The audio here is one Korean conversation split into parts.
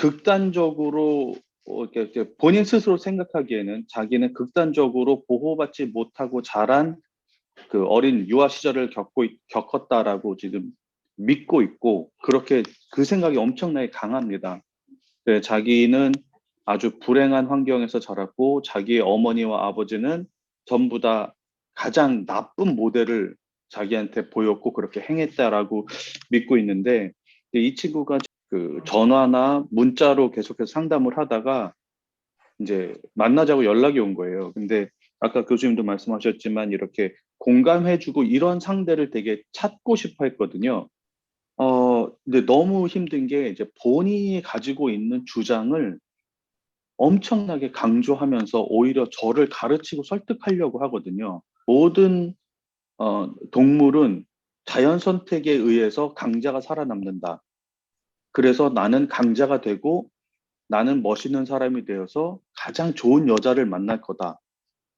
극단적으로 이렇게 본인 스스로 생각하기에는 자기는 극단적으로 보호받지 못하고 자란 그 어린 유아 시절을 겪었다라고 지금 믿고 있고, 그렇게 그 생각이 엄청나게 강합니다. 네, 자기는 아주 불행한 환경에서 자랐고 자기의 어머니와 아버지는 전부 다 가장 나쁜 모델을 자기한테 보였고 그렇게 행했다라고 믿고 있는데, 이 친구가 그 전화나 문자로 계속해서 상담을 하다가 이제 만나자고 연락이 온 거예요. 근데 아까 교수님도 말씀하셨지만 이렇게 공감해주고 이런 상대를 되게 찾고 싶어 했거든요. 근데 너무 힘든 게 이제 본인이 가지고 있는 주장을 엄청나게 강조하면서 오히려 저를 가르치고 설득하려고 하거든요. 모든 동물은 자연 선택에 의해서 강자가 살아남는다. 그래서 나는 강자가 되고 나는 멋있는 사람이 되어서 가장 좋은 여자를 만날 거다.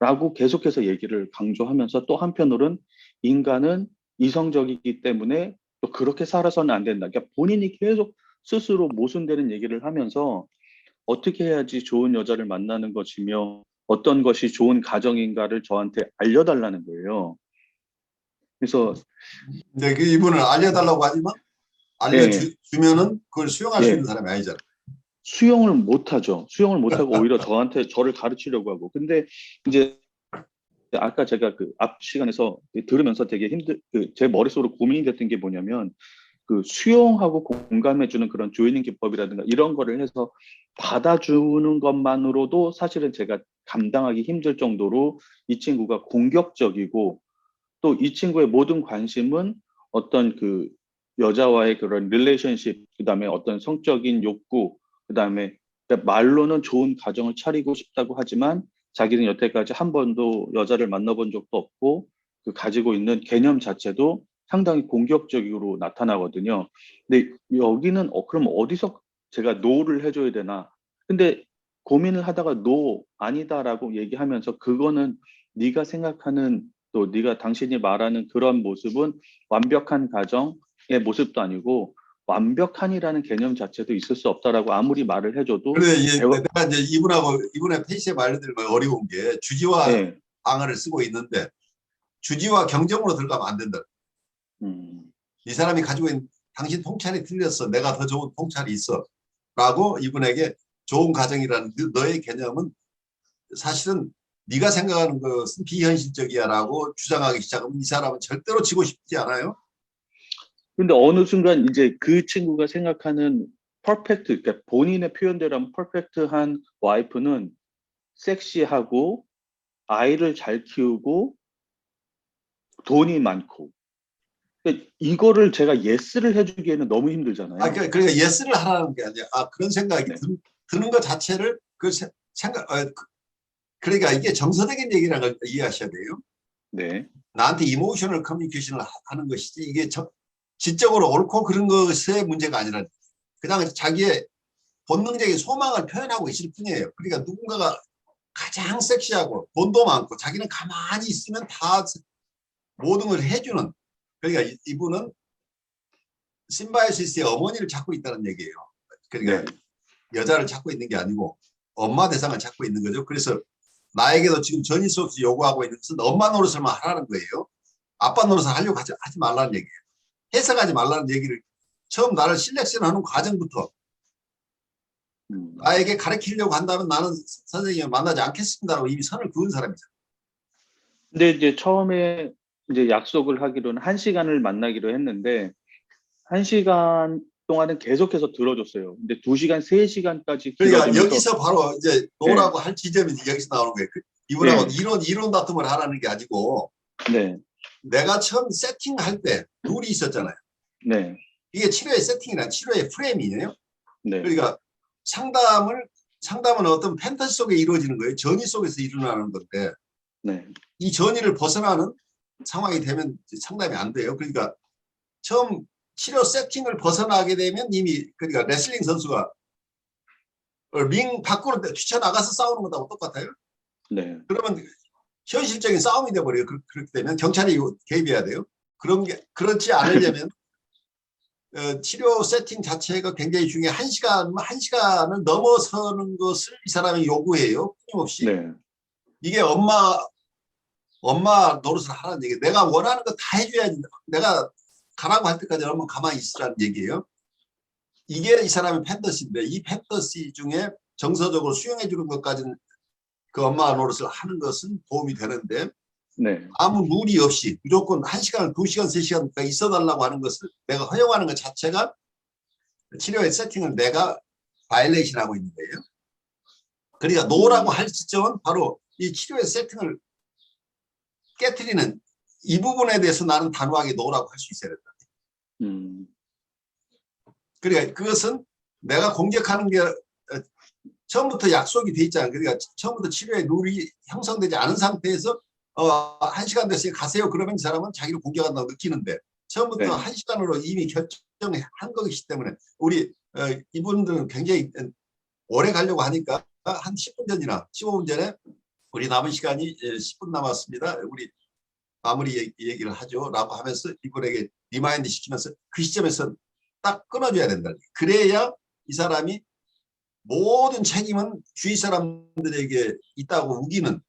라고 계속해서 얘기를 강조하면서, 또 한편으로는 인간은 이성적이기 때문에 또 그렇게 살아서는 안 된다. 그러니까 본인이 계속 스스로 모순되는 얘기를 하면서 어떻게 해야지 좋은 여자를 만나는 것이며 어떤 것이 좋은 가정인가를 저한테 알려달라는 거예요. 그래서 근데 그 이분은 알려달라고 하지만 예, 알려주면은 그걸 수용할 수 있는 예, 사람이 아니잖아. 수용을 못하죠. 수용을 못하고 오히려 저를 가르치려고 하고. 근데 이제 아까 제가 그 앞 시간에서 들으면서 되게 제 머릿속으로 고민이 됐던 게 뭐냐면, 그 수용하고 공감해주는 그런 조이닝 기법이라든가 이런 거를 해서 받아주는 것만으로도 사실은 제가 감당하기 힘들 정도로 이 친구가 공격적이고, 또 이 친구의 모든 관심은 어떤 그 여자와의 그런 릴레이션십, 그다음에 어떤 성적인 욕구, 그다음에 말로는 좋은 가정을 차리고 싶다고 하지만 자기는 여태까지 한 번도 여자를 만나본 적도 없고 그 가지고 있는 개념 자체도 상당히 공격적으로 나타나거든요. 근데 여기는 그럼 어디서 제가 노를 해줘야 되나? 근데 고민을 하다가 노 아니다라고 얘기하면서, 그거는 네가 생각하는, 또 네가 당신이 말하는 그런 모습은 완벽한 가정의 모습도 아니고 완벽한이라는 개념 자체도 있을 수 없다라고 아무리 말을 해줘도 그런데 내가 이제 이분의 페이스에 말들면 어려운 게 주지와 예, 방어를 쓰고 있는데 주지와 경쟁으로 들어가면 안 된다. 음, 이 사람이 가지고 있는 당신 통찰이 틀렸어. 내가 더 좋은 통찰이 있어. 라고 이분에게 좋은 가정이라는 너의 개념은 사실은 네가 생각하는 것은 비현실적이야 라고 주장하기 시작하면 이 사람은 절대로 지고 싶지 않아요. 근데 어느 순간 이제 그 친구가 생각하는 퍼펙트, 그러니까 본인의 표현대로 하면 퍼펙트한 와이프는 섹시하고 아이를 잘 키우고 돈이 많고, 그러니까 이거를 제가 예스를 해주기에는 너무 힘들잖아요. 그러니까 예스를 하라는 게 아니라 그런 생각이 네, 드는 것 자체를 생각 그러니까 이게 정서적인 얘기라는 걸 이해하셔야 돼요. 네, 나한테 이모셔널 커뮤니케이션을 하는 것이지 이게 지적으로 옳고 그런 것의 문제가 아니라 그냥 자기의 본능적인 소망을 표현하고 있을 뿐이에요. 그러니까 누군가가 가장 섹시하고 돈도 많고 자기는 가만히 있으면 다 모든 걸 해주는, 그러니까 이분은 심바이시스의 어머니를 찾고 있다는 얘기예요. 그러니까 네. 여자를 찾고 있는 게 아니고 엄마 대상을 찾고 있는 거죠. 그래서 나에게도 지금 전입소스 요구하고 있는 것은 엄마 노릇을만 하라는 거예요. 아빠 노릇을 하려고 하지 말라는 얘기예요. 해석하지 말라는 얘기를 처음 나를 실렉션하는 과정부터 나에게 가르치려고 한다면 나는 선생님을 만나지 않겠습니다라고 이미 선을 그은 사람이잖아요. 근데 이제 처음에 이제 약속을 하기로는 1시간을 만나기로 했는데 1시간 동안은 계속해서 들어줬어요. 근데 2시간, 3시간까지 그러니까 길어지면서 여기서 바로 이제 네, 노라고 할 지점이 여기서 나오는 거예요. 이분하고 네, 이론 다툼을 하라는 게 아니고 네, 내가 처음 세팅할 때 룰이 있었잖아요. 네, 이게 치료의 세팅이란 치료의 프레임이에요. 네, 그러니까 상담은 어떤 판타지 속에 이루어지는 거예요. 전이 속에서 일어나는 건데 네, 이 전이를 벗어나는 상황이 되면 상담이 안 돼요. 그러니까 처음 치료 세팅을 벗어나게 되면 이미 그러니까 레슬링 선수가 링 밖으로 뛰쳐나가서 싸우는 것하고 똑같아요. 네. 그러면 현실적인 싸움이 돼버려요. 그렇게 되면 경찰이 개입해야 돼요. 그렇지 않으려면 치료 세팅 자체가 굉장히 중요해. 한 시간을 넘어서는 것을 이 사람이 요구해요. 끊임없이. 네. 이게 엄마 노릇을 하라는 얘기예요. 내가 원하는 거 다 해줘야지. 내가 가라고 할 때까지 얼마 가만히 있으라는 얘기예요. 이게 이 사람의 판타지인데 이 판타지 중에 정서적으로 수용해 주는 것까지는 그 엄마 노릇을 하는 것은 도움이 되는데 네. 아무 무리 없이 무조건 1시간, 2시간, 3시간 있어달라고 하는 것을 내가 허용하는 것 자체가 치료의 세팅을 내가 바이올레이션 하고 있는 거예요. 그러니까 노라고 할 시점은 바로 이 치료의 세팅을 깨트리는 이 부분에 대해서 나는 단호하게 노라고 할 수 있어야 된다. 그러니까 그것은 내가 공격하는 게 처음부터 약속이 돼 있잖아요. 그러니까 처음부터 치료의 룰이 형성되지 않은 상태에서 1시간 됐으니 가세요. 그러면 이 사람은 자기를 공격한다고 느끼는데 처음부터 네. 1시간으로 이미 결정한 것이기 때문에 우리 이분들은 굉장히 오래 가려고 하니까 한 10분 전이나 15분 전에 우리 남은 시간이 10분 남았습니다. 우리 마무리 얘기를 하죠. 라고 하면서 이분에게 리마인드 시키면서 그 시점에서 딱 끊어줘야 된다. 그래야 이 사람이 모든 책임은 주위 사람들에게 있다고 우기는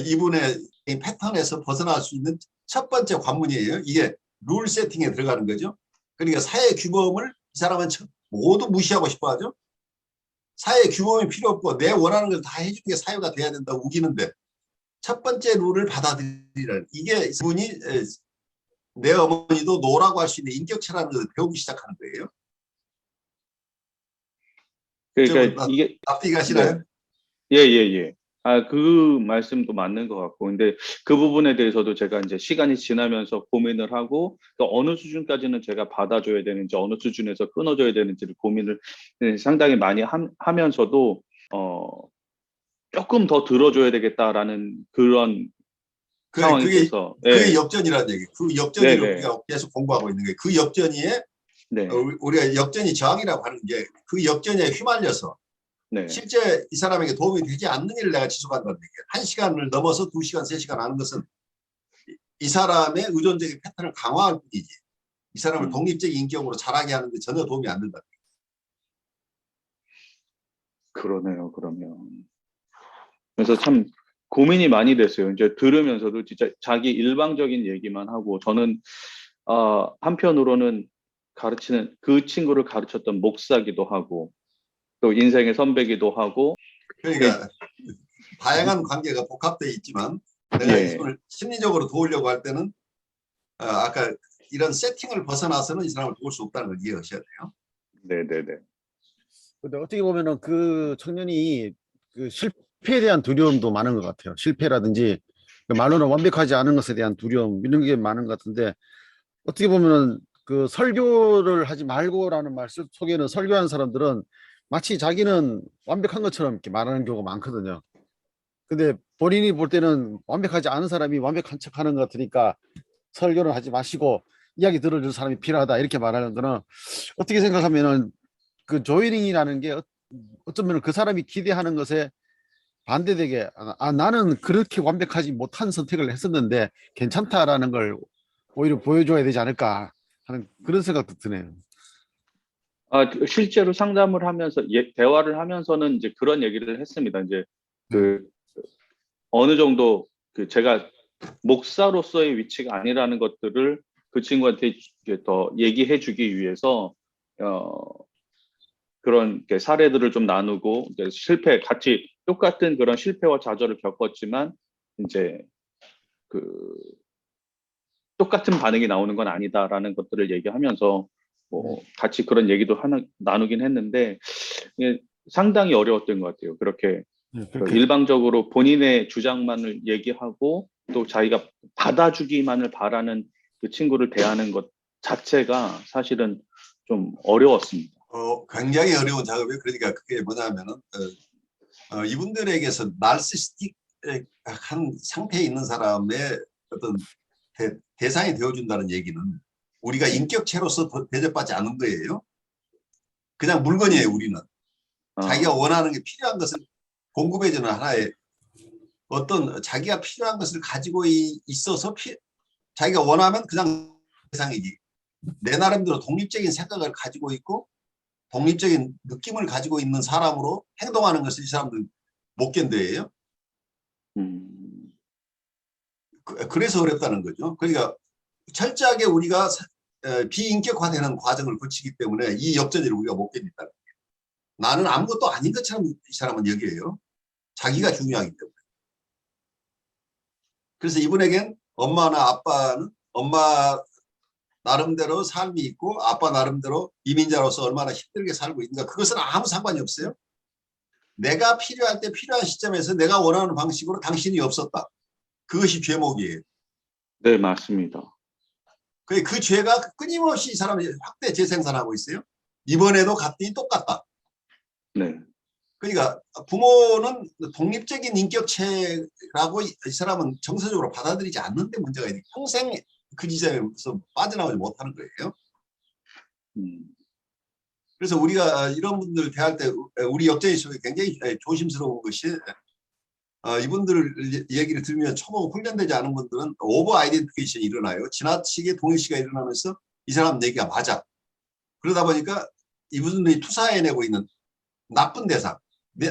이분의 이 패턴에서 벗어날 수 있는 첫 번째 관문이에요. 이게 룰 세팅에 들어가는 거죠. 그러니까 사회 규범을 이 사람은 모두 무시하고 싶어 하죠. 사회 규범이 필요 없고 내 원하는 걸 다 해주는 게 사회가 돼야 된다고 우기는데 첫 번째 룰을 받아들이라는 이게 이분이 내 어머니도 노라고 할 수 있는 인격체라는 것을 배우기 시작하는 거예요. 그러니까 이게 납득이 가시나요? 예, 예, 예. 그 말씀도 맞는 것 같고, 근데 그 부분에 대해서도 제가 이제 시간이 지나면서 고민을 하고, 또 어느 수준까지는 제가 받아줘야 되는지, 어느 수준에서 끊어줘야 되는지를 고민을 상당히 많이 하면서도, 조금 더 들어줘야 되겠다라는 그런 상황이 돼서, 그게 역전이라는 얘기. 그 역전이 네네. 우리가 계속 공부하고 있는 거예요. 그 역전이에 네, 우리가 역전이 저항이라고 하는 게 그 역전에 휘말려서 네. 실제 이 사람에게 도움이 되지 않는 일을 내가 지속한다는 얘기예요. 1시간을 넘어서 2시간, 3시간 하는 것은 이 사람의 의존적인 패턴을 강화할 뿐이지 이 사람을 독립적인 인격으로 자라게 하는데 전혀 도움이 안 된다. 그러네요, 그러면. 그래서 참 고민이 많이 됐어요. 이제 들으면서도 진짜 자기 일방적인 얘기만 하고, 저는, 한편으로는 그 친구를 가르쳤던 목사기도 하고, 또 인생의 선배기도 하고, 그러니까 다양한 관계가 복합되어 있지만 내가 예, 이분을 심리적으로 도우려고 할 때는 아까 이런 세팅을 벗어나서는 이 사람을 도울 수 없다는 걸 이해하셔야 돼요. 네네네. 근데 어떻게 보면은 그 청년이 그 실패에 대한 두려움도 많은 것 같아요. 실패라든지 말로는 완벽하지 않은 것에 대한 두려움 이런 게 많은 것 같은데 어떻게 보면은 그 설교를 하지 말고라는 말 속에는 설교하는 사람들은 마치 자기는 완벽한 것처럼 이렇게 말하는 경우가 많거든요. 근데 본인이 볼 때는 완벽하지 않은 사람이 완벽한 척 하는 것 같으니까 설교를 하지 마시고 이야기 들어줄 사람이 필요하다 이렇게 말하는 거는 어떻게 생각하면은 그 조이링이라는 게 어쩌면 그 사람이 기대하는 것에 반대되게 나는 그렇게 완벽하지 못한 선택을 했었는데 괜찮다라는 걸 오히려 보여줘야 되지 않을까 하는 그런 생각도 드네요. 실제로 상담을 하면서, 대화를 하면서는 이제 그런 얘기를 했습니다. 이제 그 어느 정도 제가 목사로서의 위치가 아니라는 것들을 그 친구한테 더 얘기해 주기 위해서, 그런 사례들을 좀 나누고, 같이 똑같은 그런 실패와 좌절을 겪었지만, 이제 그 똑같은 반응이 나오는 건 아니다라는 것들을 얘기하면서, 같이 그런 얘기도 나누긴 했는데, 상당히 어려웠던 것 같아요. 그렇게 일방적으로 본인의 주장만을 얘기하고 또 자기가 받아주기만을 바라는 그 친구를 대하는 것 자체가 사실은 좀 어려웠습니다. 굉장히 어려운 작업이에요. 그러니까 그게 뭐냐면은 이분들에게서 나르시스틱한 상태에 있는 사람의 어떤 대상이 되어준다는 얘기는 우리가 인격체로서 대접받지 않는 거예요. 그냥 물건이에요. 우리는 자기가 원하는 게 필요한 것을 공급해주는 하나의 어떤 자기가 필요한 것을 가지고 있어서 자기가 원하면 그냥 대상이지 내 나름대로 독립적인 생각을 가지고 있고 독립적인 느낌을 가지고 있는 사람으로 행동하는 것을 이 사람들 못 견뎌해요. 그래서 어렵다는 거죠. 그러니까 철저하게 우리가 비인격화되는 과정을 거치기 때문에 이 역전을 우리가 못 견딘다. 나는 아무것도 아닌 것처럼 이 사람은 여기에요. 자기가 중요하기 때문에. 그래서 이분에겐 엄마나 아빠는 엄마 나름대로 삶이 있고 아빠 나름대로 이민자로서 얼마나 힘들게 살고 있는가 그것은 아무 상관이 없어요. 내가 필요할 때 필요한 시점에서 내가 원하는 방식으로 당신이 없었다. 그것이 죄목이에요. 네, 맞습니다. 그 죄가 끊임없이 이 사람이 확대 재생산하고 있어요. 이번에도 갔더니 똑같다. 네. 그러니까 부모는 독립적인 인격체라고 이 사람은 정서적으로 받아들이지 않는데 문제가 있는 평생 그 지점에서 빠져나오지 못하는 거예요. 그래서 우리가 이런 분들 대할 때 우리 역전이 굉장히 조심스러운 것이 이분들 얘기를 들으면 초보 훈련되지 않은 분들은 오버 아이덴티피케이션이 일어나요. 지나치게 동일시가 일어나면서 이 사람 얘기가 맞아. 그러다 보니까 이분들이 투사해내고 있는 나쁜 대상,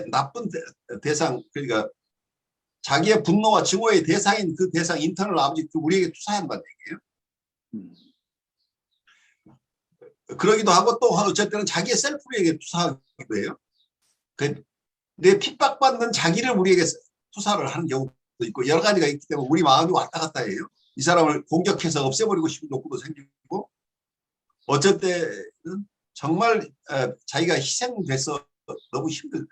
나쁜 대상, 그러니까 자기의 분노와 증오의 대상인 그 대상 인터널 아버지 우리에게 투사한다는 얘기예요. 그러기도 하고 또 어쨌든 자기의 셀프에게 투사하기도 해요. 내 핍박받는 자기를 우리에게 투사를 하는 경우도 있고 여러 가지가 있기 때문에 우리 마음이 왔다 갔다 해요. 이 사람을 공격해서 없애버리고 싶은 욕구도 생기고 어쩔 때는 정말 자기가 희생돼서 너무 힘든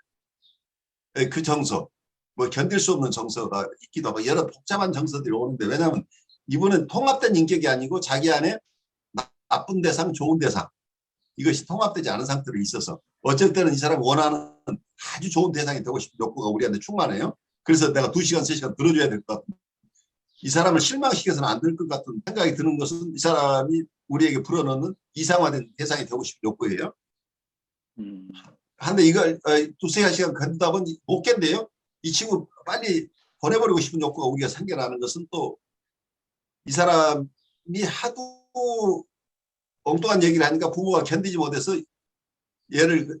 그 정서, 뭐 견딜 수 없는 정서가 있기도 하고 여러 복잡한 정서들이 오는데 왜냐하면 이분은 통합된 인격이 아니고 자기 안에 나쁜 대상, 좋은 대상 이것이 통합되지 않은 상태로 있어서 어쩔 때는 이 사람이 원하는 아주 좋은 대상이 되고 싶은 욕구가 우리한테 충만해요. 그래서 내가 2시간, 3시간 들어줘야 될 것 같은 이 사람을 실망시켜서는 안 될 것 같은 생각이 드는 것은 이 사람이 우리에게 불어넣는 이상화된 대상이 되고 싶은 욕구예요. 한데 이걸 2-3시간 견디다 보니 못 견뎌요. 이 친구 빨리 보내버리고 싶은 욕구가 우리가 생겨나는 것은 또 이 사람이 하도 엉뚱한 얘기를 하니까 부모가 견디지 못해서 얘를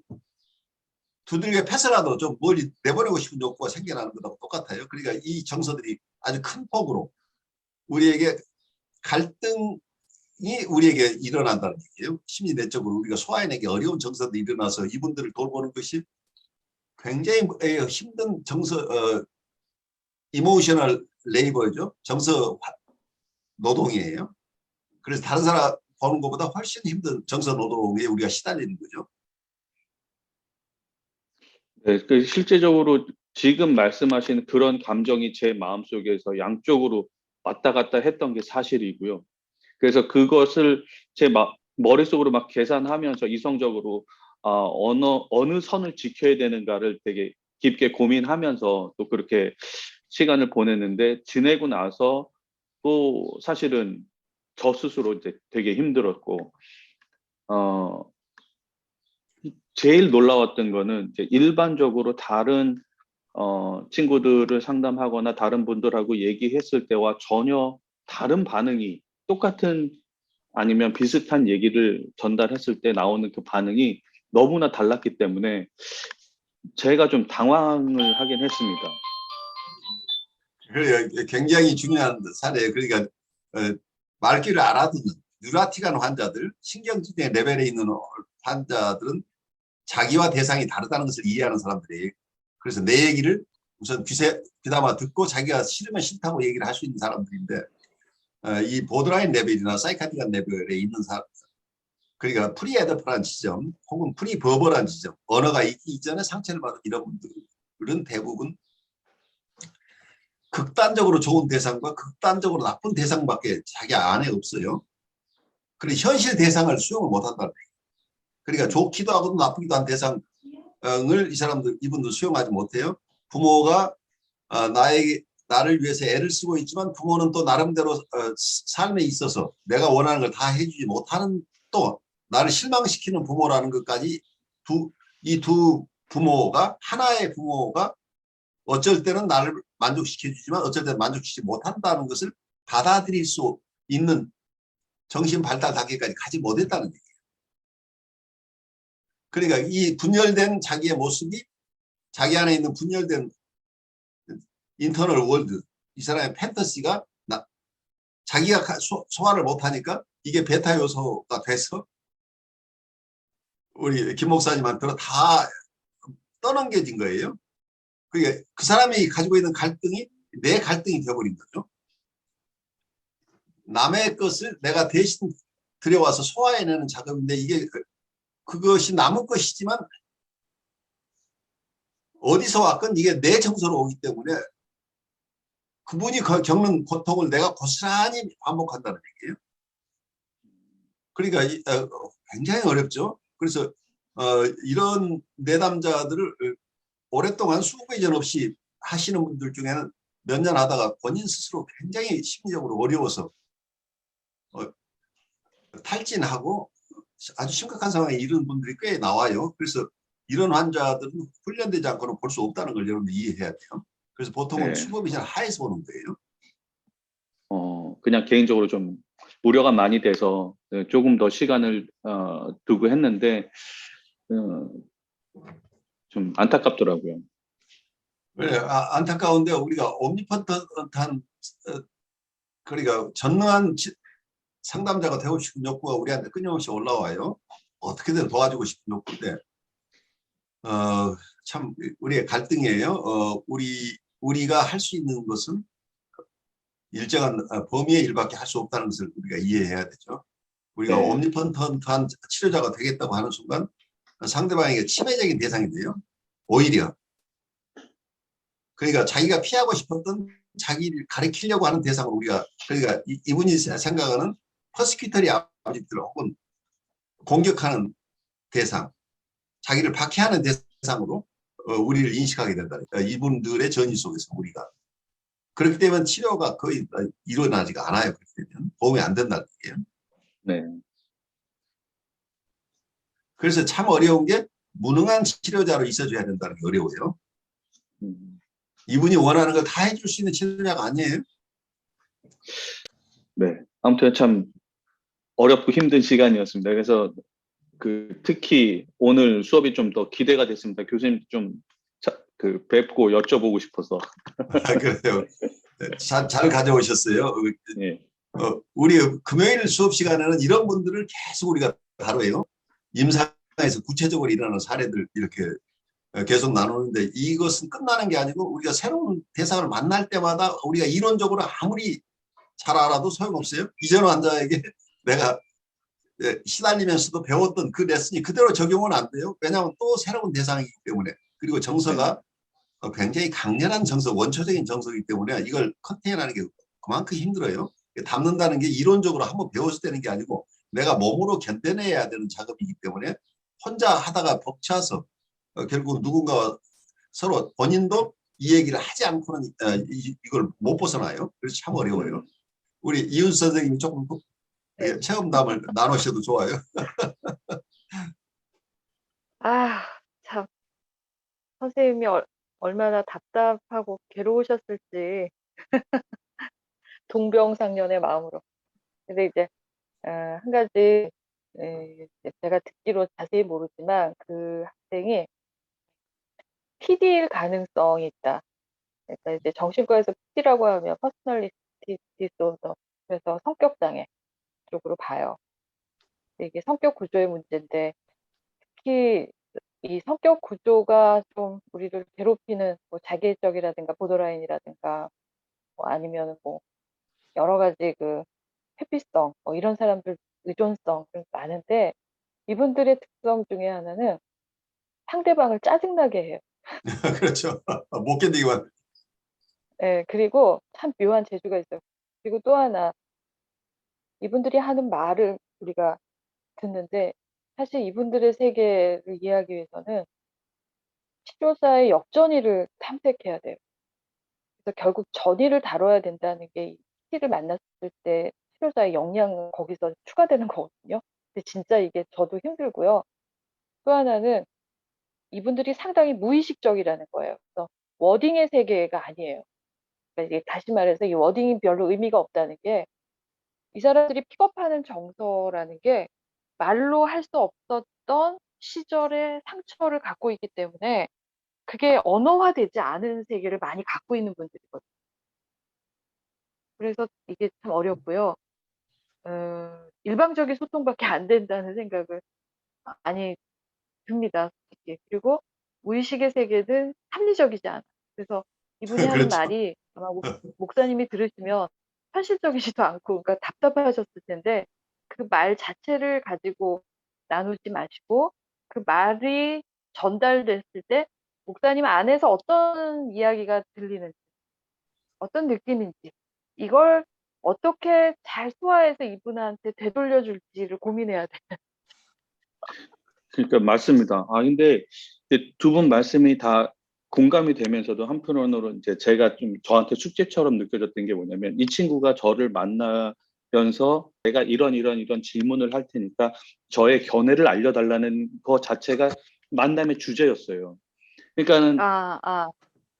두들겨 패서라도 좀 멀리 내보내고 싶은 욕구가 생겨나는 것하고 똑같아요. 그러니까 이 정서들이 아주 큰 폭으로 우리에게 갈등이 우리에게 일어난다는 얘기예요. 심리 내적으로 우리가 소화해내기 어려운 정서들이 일어나서 이분들을 돌보는 것이 굉장히 힘든 이모셔널 레이버죠. 정서 노동이에요. 그래서 다른 사람 보는 것보다 훨씬 힘든 정서 노동에 우리가 시달리는 거죠. 네, 그 실제적으로 지금 말씀하신 그런 감정이 제 마음속에서 양쪽으로 왔다 갔다 했던 게 사실이고요. 그래서 그것을 제 머릿속으로 막 계산하면서 이성적으로 어느 선을 지켜야 되는가를 되게 깊게 고민하면서 또 그렇게 시간을 보냈는데 지내고 나서 또 사실은 저 스스로 이제 되게 힘들었고 제일 놀라웠던 거는 이제 일반적으로 다른 친구들을 상담하거나 다른 분들하고 얘기했을 때와 전혀 다른 반응이 똑같은 아니면 비슷한 얘기를 전달했을 때 나오는 그 반응이 너무나 달랐기 때문에 제가 좀 당황을 하긴 했습니다. 그래 굉장히 중요한 사례예요. 그러니까 말귀를 알아듣는 뉴라틱한 환자들, 신경질의 레벨에 있는 환자들은 자기와 대상이 다르다는 것을 이해하는 사람들이에요. 그래서 내 얘기를 우선 귀담아 듣고 자기가 싫으면 싫다고 얘기를 할 수 있는 사람들인데 이 보드라인 레벨이나 사이카틱한 레벨에 있는 사람, 그러니까 프리에더프란 지점 혹은 프리버벌한 지점, 언어가 있기 이전에 상처를 받은 이런 분들은 대부분 극단적으로 좋은 대상과 극단적으로 나쁜 대상밖에 자기 안에 없어요. 그리고 현실 대상을 수용을 못한다는 얘기예요. 그러니까 좋기도 하고 나쁘기도 한 대상을 이분들 수용하지 못해요. 부모가 나를 위해서 애를 쓰고 있지만 부모는 또 나름대로 삶에 있어서 내가 원하는 걸 다 해주지 못하는 또 나를 실망시키는 부모라는 것까지 이 두 부모가 하나의 부모가 어쩔 때는 나를 만족시켜주지만 어쩔 때는 만족시키지 못한다는 것을 받아들일 수 있는 정신 발달 단계까지 가지 못했다는 얘기예요. 그러니까 이 분열된 자기의 모습이 자기 안에 있는 분열된 인터널 월드, 이 사람의 판타지가 자기가 소화를 못하니까 이게 베타 요소가 돼서 우리 김 목사님한테는 다 떠넘겨진 거예요. 그게 그 사람이 가지고 있는 갈등이 내 갈등이 되어버린 거죠. 남의 것을 내가 대신 들여와서 소화해내는 작업인데 이게 그것이 남의 것이지만 어디서 왔건 이게 내 정서로 오기 때문에 그분이 겪는 고통을 내가 고스란히 반복한다는 얘기예요. 그러니까 굉장히 어렵죠. 그래서 이런 내담자들을 오랫동안 수고의전 없이 하시는 분들 중에는 몇 년 하다가 본인 스스로 굉장히 심리적으로 어려워서 탈진하고 아주 심각한 상황에 이르는 분들이 꽤 나와요. 그래서 이런 환자들은 훈련되지 않고는 볼 수 없다는 걸 여러분들 이해해야 돼요. 그래서 보통은 네. 수법이전 하에서 보는 거예요. 그냥 개인적으로 좀 우려가 많이 돼서 조금 더 시간을 두고 했는데 좀 안타깝더라고요. 그래, 안타까운데 우리가 옴니포턴트한 그러니까 전능한 상담자가 되고 싶은 욕구가 우리한테 끊임없이 올라와요. 어떻게든 도와주고 싶은 욕구인데 참 우리의 갈등이에요. 우리가 할 수 있는 것은 일정한 범위의 일밖에 할 수 없다는 것을 우리가 이해해야 되죠. 우리가 네. 옴니포턴트한 치료자가 되겠다고 하는 순간 상대방에게 치매적인 대상이 돼요. 오히려. 그러니까 자기가 피하고 싶었던 자기를 가리키려고 하는 대상을 우리가 그러니까 이분이 생각하는 퍼스큐터리 아버지들 혹은 공격하는 대상, 자기를 박해하는 대상으로 우리를 인식하게 된다. 이분들의 전이 속에서 우리가. 그렇기 때문에 치료가 거의 일어나지가 않아요. 그렇게 되면 도움이 안 된다는 얘기예요. 네. 그래서 참 어려운 게 무능한 치료자로 있어줘야 된다는 게 어려워요. 이분이 원하는 걸 다 해줄 수 있는 치료자가 아니에요. 네. 아무튼 참 어렵고 힘든 시간이었습니다. 그래서 특히 오늘 수업이 좀 더 기대가 됐습니다. 교수님 좀 뵙고 여쭤보고 싶어서. 그래요. 잘 가져오셨어요. 네. 우리 금요일 수업 시간에는 이런 분들을 계속 우리가 다뤄요. 임상에서 구체적으로 일어나는 사례들 이렇게 계속 나누는데 이것은 끝나는 게 아니고 우리가 새로운 대상을 만날 때마다 우리가 이론적으로 아무리 잘 알아도 소용없어요. 이전 환자에게 내가 시달리면서도 배웠던 그 레슨이 그대로 적용은 안 돼요. 왜냐하면 또 새로운 대상이기 때문에. 그리고 정서가 굉장히 강렬한 정서, 원초적인 정서이기 때문에 이걸 컨테인하는 게 그만큼 힘들어요. 담는다는 게 이론적으로 한번 배워서 되는 게 아니고 내가 몸으로 견뎌내야 되는 작업이기 때문에 혼자 하다가 벅차서 결국 누군가 서로 본인도 이 얘기를 하지 않고는 이걸 못 벗어나요. 그래서 참 어려워요. 우리 이윤 선생님이 조금 체험담을 나누셔도 좋아요. 참, 선생님이 얼마나 답답하고 괴로우셨을지, 동병상련의 마음으로. 근데 이제, 한 가지, 제가 듣기로 자세히 모르지만, 그 학생이 PD일 가능성이 있다. 그러니까 이제 정신과에서 PD라고 하면 퍼스널리티 디소더, 그래서 성격장애 쪽으로 봐요. 근데 이게 성격 구조의 문제인데, 특히 이 성격 구조가 좀 우리를 괴롭히는 뭐 자기애적이라든가 보더라인이라든가 뭐 아니면 뭐 여러 가지 회피성 뭐 이런 사람들 의존성 많은데 이분들의 특성 중에 하나는 상대방을 짜증나게 해요. 그렇죠. 못 견디기만. 예, 그리고 참 묘한 재주가 있어요. 그리고 또 하나 이분들이 하는 말을 우리가 듣는데 사실 이분들의 세계를 이해하기 위해서는 치료사의 역전의를 탐색해야 돼요. 그래서 결국 전의를 다뤄야 된다는 게 PT를 만났을 때 치료자의 역량은 거기서 추가되는 거거든요. 근데 진짜 이게 저도 힘들고요. 또 하나는 이분들이 상당히 무의식적이라는 거예요. 그래서 워딩의 세계가 아니에요. 그러니까 이게 다시 말해서 이 워딩이 별로 의미가 없다는 게 이 사람들이 픽업하는 정서라는 게 말로 할 수 없었던 시절의 상처를 갖고 있기 때문에 그게 언어화되지 않은 세계를 많이 갖고 있는 분들이거든요. 그래서 이게 참 어렵고요. 일방적인 소통밖에 안 된다는 생각을 많이 듭니다, 솔직히. 그리고 무의식의 세계는 합리적이지 않아. 그래서 이분이 하는 그렇죠. 말이 아마 목사님이 들으시면 현실적이지도 않고, 그러니까 답답하셨을 텐데, 그 말 자체를 가지고 나누지 마시고, 그 말이 전달됐을 때, 목사님 안에서 어떤 이야기가 들리는지, 어떤 느낌인지, 이걸 어떻게 잘 소화해서 이분한테 되돌려줄지를 고민해야 돼. 그러니까 맞습니다. 근데 두 분 말씀이 다 공감이 되면서도 한편으로는 이제 제가 좀 저한테 숙제처럼 느껴졌던 게 뭐냐면 이 친구가 저를 만나면서 내가 이런 질문을 할 테니까 저의 견해를 알려달라는 거 자체가 만남의 주제였어요. 그러니까는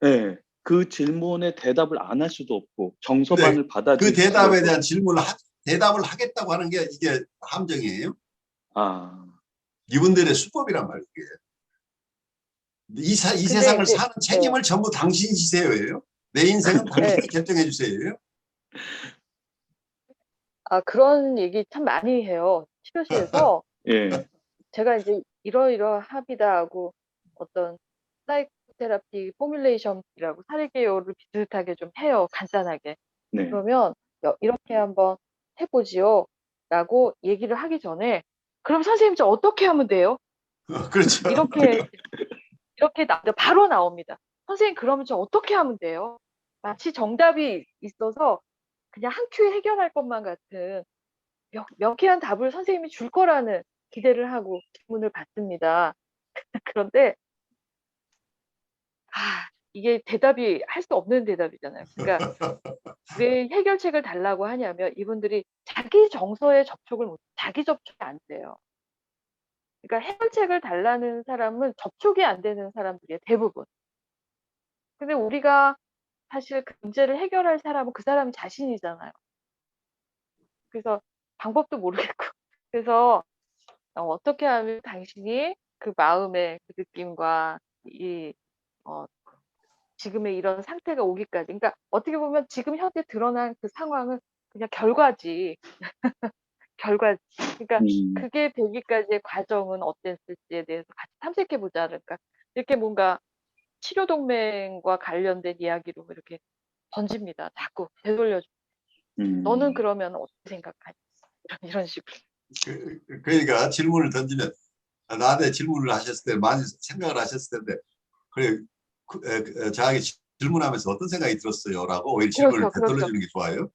예, 그 질문에 대답을 안 할 수도 없고 정서반을 그 받아들일 수도 대답에 없고. 대한 대답을 하겠다고 하는 게 이게 함정이에요. 아, 이분들의 수법이란 말이에요. 이 근데 세상을 이제, 사는 책임을 전부 당신이 지세요예요. 내 인생은 당신이 결정해 주세요. 그런 얘기 참 많이 해요. 치료실에서 예, 제가 이제 이러이러합니다 하고 어떤 사이코테라피 포뮬레이션이라고 사례개요를 비슷하게 좀 해요. 간단하게. 네. 그러면 이렇게 한번 해보지요 라고 얘기를 하기 전에 그럼 선생님 저 어떻게 하면 돼요? 그렇죠. 이렇게 바로 나옵니다. 선생님 그러면 저 어떻게 하면 돼요? 마치 정답이 있어서 그냥 한 큐에 해결할 것만 같은 명쾌한 답을 선생님이 줄 거라는 기대를 하고 질문을 받습니다. 그런데 이게 대답이 할 수 없는 대답이잖아요. 그러니까 왜 해결책을 달라고 하냐면 이분들이 자기 정서에 접촉을 자기 접촉이 안 돼요. 그러니까 해결책을 달라는 사람은 접촉이 안 되는 사람들이에요, 대부분. 근데 우리가 사실 그 문제를 해결할 사람은 그 사람 자신이잖아요. 그래서 방법도 모르겠고. 그래서 어떻게 하면 당신이 그 마음의 그 느낌과 지금의 이런 상태가 오기까지. 그러니까 어떻게 보면 지금 현재 드러난 그 상황은 그냥 결과지. 결과지. 그러니까 그게 되기까지의 과정은 어땠을지에 대해서 같이 탐색해 보자. 그러니까 이렇게 뭔가 치료 동맹과 관련된 이야기로 이렇게 던집니다. 자꾸 되돌려줘. 너는 그러면 어떻게 생각하니? 이런 식으로. 그러니까 질문을 던지면 나한테 질문을 하셨을 때 많이 생각을 하셨을 텐데 그래 자기 질문하면서 어떤 생각이 들었어요? 라고 오히려 질문을 그렇죠. 되돌려주는 게 좋아요.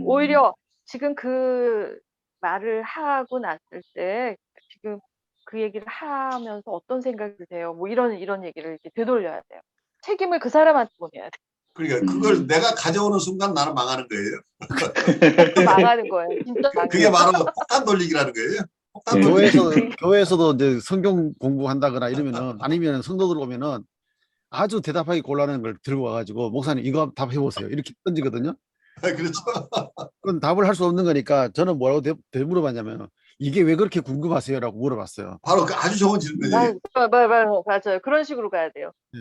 오히려 지금 그 말을 하고 났을 때 지금 그 얘기를 하면서 어떤 생각이 드세요? 뭐 이런 얘기를 이렇게 되돌려야 돼요. 책임을 그 사람한테 보내야 돼. 그러니까 그걸 내가 가져오는 순간 나는 망하는 거예요. 망하는 거예요. 진짜 그게 망해요. 바로 폭탄 돌리기라는 거예요. 폭탄 돌리기. 교회에서도 이제 성경 공부한다거나 이러면은 아니면 성도들 오면은 아주 대답하기 곤란한 걸 들고 와가지고 목사님 이거 답해 보세요 이렇게 던지거든요. 그렇죠. 그건 답을 할 수 없는 거니까 저는 뭐라고 물어봤냐면 이게 왜 그렇게 궁금하세요라고 물어봤어요. 바로 그 아주 좋은 질문이에요. 맞아요. 그런 식으로 가야 돼요. 예.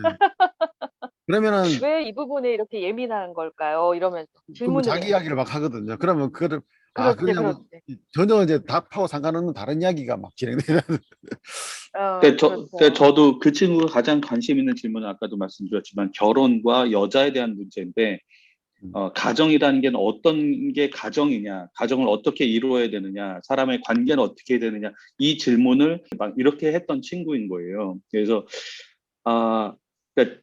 그러면은 왜 이 부분에 이렇게 예민한 걸까요? 이러면서 그러면 질문을 자기 해요. 이야기를 막 하거든요. 그러면 그거를 그냥 그렇지. 전혀 이제 답하고 상관없는 다른 이야기가 막 진행되는. 그렇죠. 저도 그 친구가 가장 관심 있는 질문은 아까도 말씀드렸지만 결혼과 여자에 대한 문제인데 가정이라는 게 어떤 게 가정이냐, 가정을 어떻게 이루어야 되느냐, 사람의 관계는 어떻게 해야 되느냐 이 질문을 막 이렇게 했던 친구인 거예요. 그래서 그러니까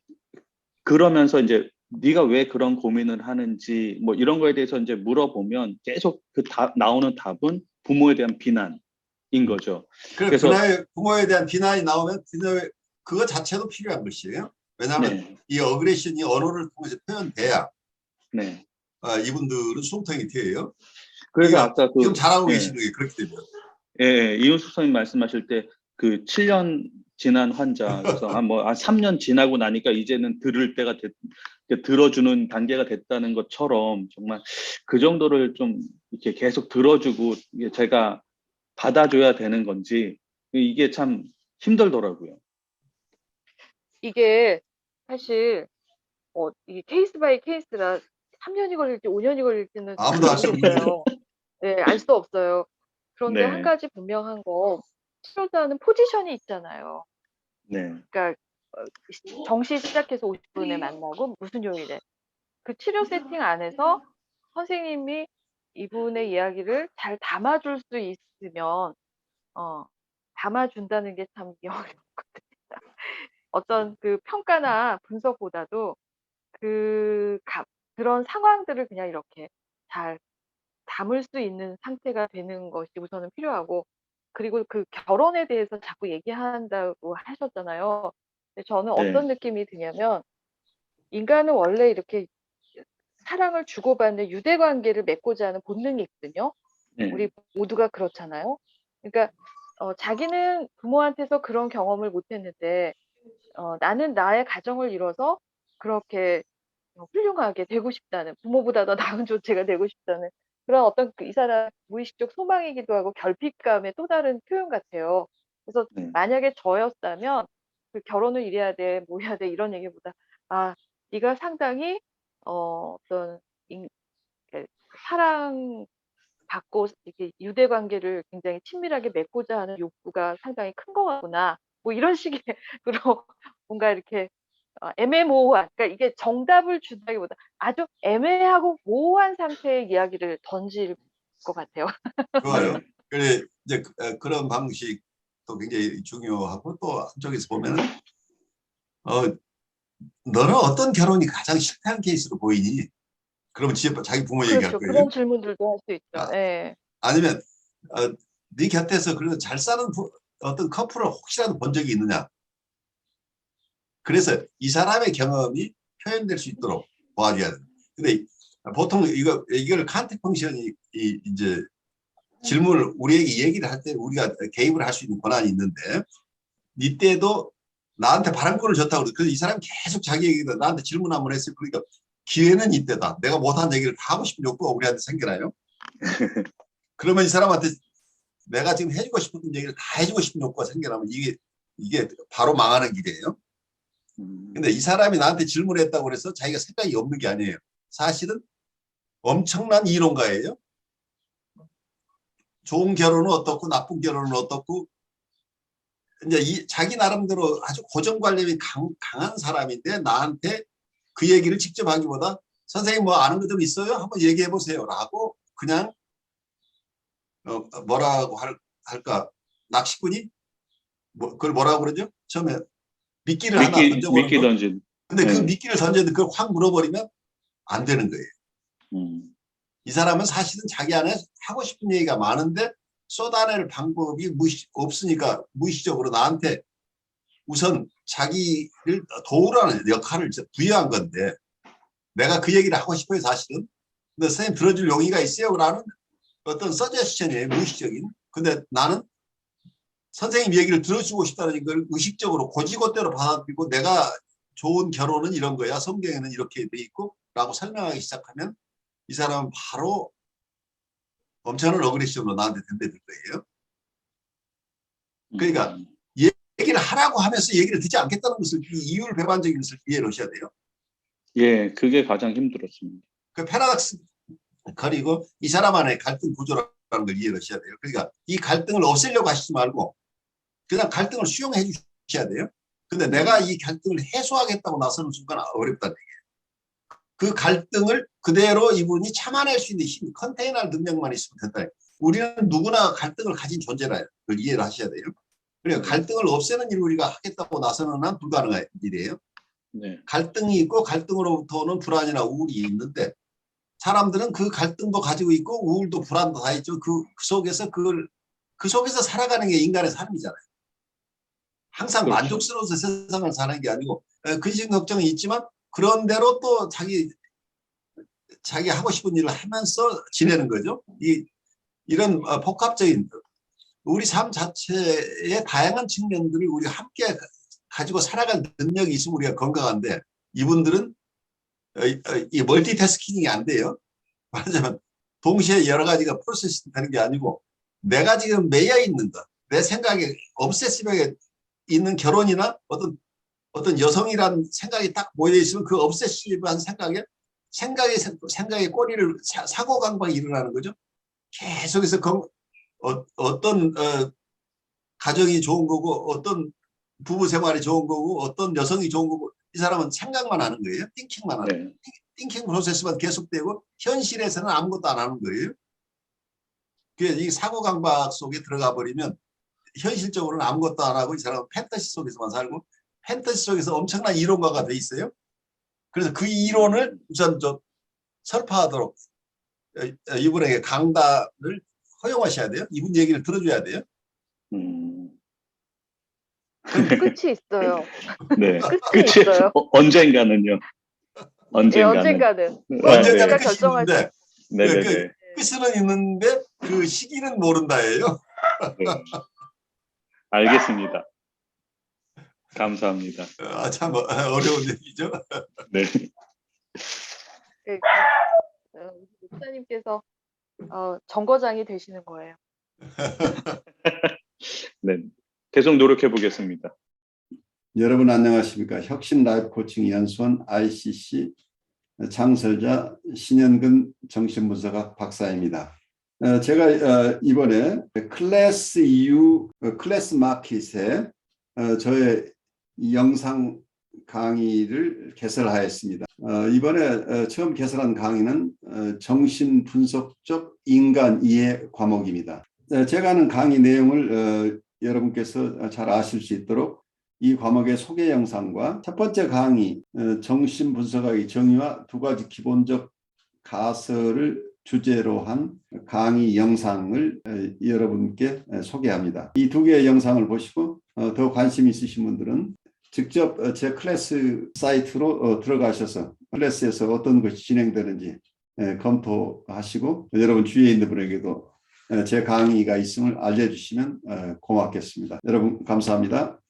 그러면서 이제 네가 왜 그런 고민을 하는지 뭐 이런 거에 대해서 이제 물어보면 계속 나오는 답은 부모에 대한 비난인 거죠. 그래서 부모에 대한 비난이 나오면 그거 자체도 필요한 것이에요. 왜냐하면 이 어그레션이 언어를 통해서 표현돼야 이분들은 숨통이 트여요. 그래서 아까 지금 잘하고 계시는 게 그렇게 되면. 이윤숙 선생님 말씀하실 때 그 7년 지난 환자. 그래서 한 3년 지나고 나니까 이제는 들을 때가 들어주는 단계가 됐다는 것처럼 정말 그 정도를 좀 이렇게 계속 들어주고 이게 제가 받아줘야 되는 건지 이게 참 힘들더라고요. 이게 사실 이게 케이스 바이 케이스라 3년이 걸릴지 5년이 걸릴지는 아무도 알 수 없는 모르겠어요. 네, 알 수 없어요. 그런데 한 네, 가지 분명한 거 치료자는 포지션이 있잖아요. 네, 그러니까 정시 시작해서 50분에 만나고 무슨 요일에 그 치료 세팅 안에서 선생님이 이분의 이야기를 잘 담아줄 수 있으면 담아준다는 게 참 어렵거든요. 어떤 그 평가나 분석보다도 그런 상황들을 그냥 이렇게 잘 담을 수 있는 상태가 되는 것이 우선은 필요하고, 그리고 그 결혼에 대해서 자꾸 얘기한다고 하셨잖아요. 근데 저는 네, 어떤 느낌이 드냐면, 인간은 원래 이렇게 사랑을 주고받는 유대 관계를 맺고자 하는 본능이 있거든요. 네, 우리 모두가 그렇잖아요. 그러니까 자기는 부모한테서 그런 경험을 못 했는데 나는 나의 가정을 이뤄서 그렇게 훌륭하게 되고 싶다는, 부모보다 더 나은 존재가 되고 싶다는 그런 어떤 이 사람 무의식적 소망이기도 하고 결핍감의 또 다른 표현 같아요. 그래서 네, 만약에 저였다면 그 결혼을 이래야 돼, 뭐 해야 돼 이런 얘기보다 네가 상당히 어떤 인- 이렇게 사랑받고 이렇게 유대 관계를 굉장히 친밀하게 맺고자 하는 욕구가 상당히 큰 것 같구나. 뭐 이런 식의 그런 뭔가 이렇게 애매모호한, 그러니까 이게 정답을 준다기보다 아주 애매하고 모호한 상태의 이야기를 던질 것 같아요. 좋아요. 네, 그래 이제 그런 방식도 굉장히 중요하고 또 한쪽에서 보면은 너는 어떤 결혼이 가장 실패한 케이스로 보이니? 그러면 자기 부모 얘기할 그렇죠. 거예요. 그런 질문들도 할 수 있죠. 아, 예. 아니면 네 곁에서 그래도 잘 사는 어떤 커플을 혹시라도 본 적이 있느냐? 그래서 이 사람의 경험이 표현될 수 있도록 도와줘야 돼. 근데 보통 이걸 칸트 펑션이 이제 질문을 우리에게 얘기를 할 때 우리가 개입을 할 수 있는 권한이 있는데 이때도 나한테 발언권을 줬다고 그래서 이 사람이 계속 자기 얘기다 나한테 질문 한번 했어요. 그러니까 기회는 이때다. 내가 못한 얘기를 다 하고 싶은 욕구가 우리한테 생겨나요. 그러면 이 사람한테 내가 지금 해주고 싶은 얘기를 다 해주고 싶은 욕구가 생겨나면 이게 바로 망하는 길이에요. 근데 이 사람이 나한테 질문했다고 그래서 자기가 생각이 없는 게 아니에요. 사실은 엄청난 이론가예요. 좋은 결혼은 어떻고 나쁜 결혼은 어떻고 이제 자기 나름대로 아주 고정관념이 강한 사람인데 나한테 그 얘기를 직접 하기보다 선생님 뭐 아는 거 좀 있어요? 한번 얘기해 보세요 라고 그냥 뭐라고 할까 낚시꾼이 그걸 뭐라고 그러죠? 처음에 미끼를 하나 던져보는 미끼 거. 던진. 근데 그 네, 미끼를 던졌는데 그걸 확 물어버리면 안 되는 거예요. 음, 이 사람은 사실은 자기 안에 하고 싶은 얘기가 많은데 쏟아낼 방법이 없으니까 무의식적으로 나한테 우선 자기를 도우라는 역할을 부여한 건데 내가 그 얘기를 하고 싶어요 사실은. 근데 선생님 들어줄 용의가 있어요 라는 어떤 서제스션이에요 무의식적인. 근데 나는 선생님 얘기를 들어주고 싶다는 걸 의식적으로 고지고대로 받아들이고 내가 좋은 결혼은 이런 거야 성경에는 이렇게 돼 있고 라고 설명하기 시작하면 이 사람은 바로 엄청난 어그레시브로 나한테 덤벼들 거예요. 그러니까 음, 얘기를 하라고 하면서 얘기를 듣지 않겠다는 것을 이율배반적인 것을 이해를 하셔야 돼요. 예, 그게 가장 힘들었습니다. 그 패러닥스 그리고 이 사람 안에 갈등 구조라는 걸 이해를 하셔야 돼요. 그러니까 이 갈등을 없애려고 하시지 말고 그냥 갈등을 수용해 주셔야 돼요. 근데 내가 이 갈등을 해소하겠다고 나서는 순간 어렵다는 얘기예요. 그 갈등을 그대로 이분이 참아낼 수 있는 힘, 컨테이너 능력만 있으면 된다. 우리는 누구나 갈등을 가진 존재라 그걸 이해를 하셔야 돼요. 그러니까 갈등을 없애는 일을 우리가 하겠다고 나서는 한 불가능한 일이에요. 네, 갈등이 있고 갈등으로부터 오는 불안이나 우울이 있는데 사람들은 그 갈등도 가지고 있고 우울도 불안도 다 있죠. 그 속에서 그 속에서 살아가는 게 인간의 삶이잖아요. 항상 그렇죠. 만족스러워서 세상을 사는 게 아니고 근심 걱정이 있지만 그런 대로 또 자기 하고 싶은 일을 하면서 지내는 거죠. 이런 복합적인 우리 삶 자체의 다양한 측면들을 우리가 함께 가지고 살아갈 능력이 있으면 우리가 건강한데 이분들은 이 멀티태스킹이 안 돼요. 말하자면 동시에 여러 가지가 프로세스 되는 게 아니고 내가 지금 매여 있는 것, 내 생각에 obsessive하게 있는 결혼이나 어떤 여성이란 생각이 딱 모여 있으면 그 obsessive한 생각의 꼬리를 사고강박이 일어나는 거죠. 계속해서 어떤 가정이 좋은 거고 어떤 부부 생활이 좋은 거고 어떤 여성이 좋은 거고 이 사람은 생각만 하는 거예요. 띵킹만 하는 거예요. 띵킹 프로세스만 계속되고 현실에서는 아무것도 안 하는 거예요. 그래서 이 사고강박 속에 들어가 버리면 현실적으로는 아무것도 안 하고 이 사람은 판타지 속에서만 살고 판타지 속에서 엄청난 이론가가 돼 있어요. 그래서 그 이론을 우선 좀 설파하도록 이분에게 강단을 허용하셔야 돼요. 이분 얘기를 들어줘야 돼요. 끝이 있어요. 네. 끝이 있어요. 언젠가는요. 예, 언젠가는. 언젠가는. 언젠가는 네. 끝이 결정할 있는데 네네네. 끝은 있는데 그 시기는 모른다예요. 네. 알겠습니다. 감사합니다. 참 어려운 얘기죠. 네. 목사님께서 정거장이 되시는 거예요. 네. 계속 노력해 보겠습니다. 여러분 안녕하십니까. 혁신 라이프 코칭 연수원 ICC 창설자 신현근 정신분석학 박사입니다. 제가 이번에 클래스 EU 클래스 마켓에 저의 영상 강의를 개설하였습니다. 이번에 처음 개설한 강의는 정신분석적 인간 이해 과목입니다. 제가 하는 강의 내용을 여러분께서 잘 아실 수 있도록 이 과목의 소개 영상과 첫 번째 강의 정신분석학의 정의와 두 가지 기본적 가설을 주제로 한 강의 영상을 여러분께 소개합니다. 이 두 개의 영상을 보시고 더 관심 있으신 분들은 직접 제 클래스 사이트로 들어가셔서 클래스에서 어떤 것이 진행되는지 검토하시고 여러분 주위에 있는 분에게도 제 강의가 있음을 알려주시면 고맙겠습니다. 여러분 감사합니다.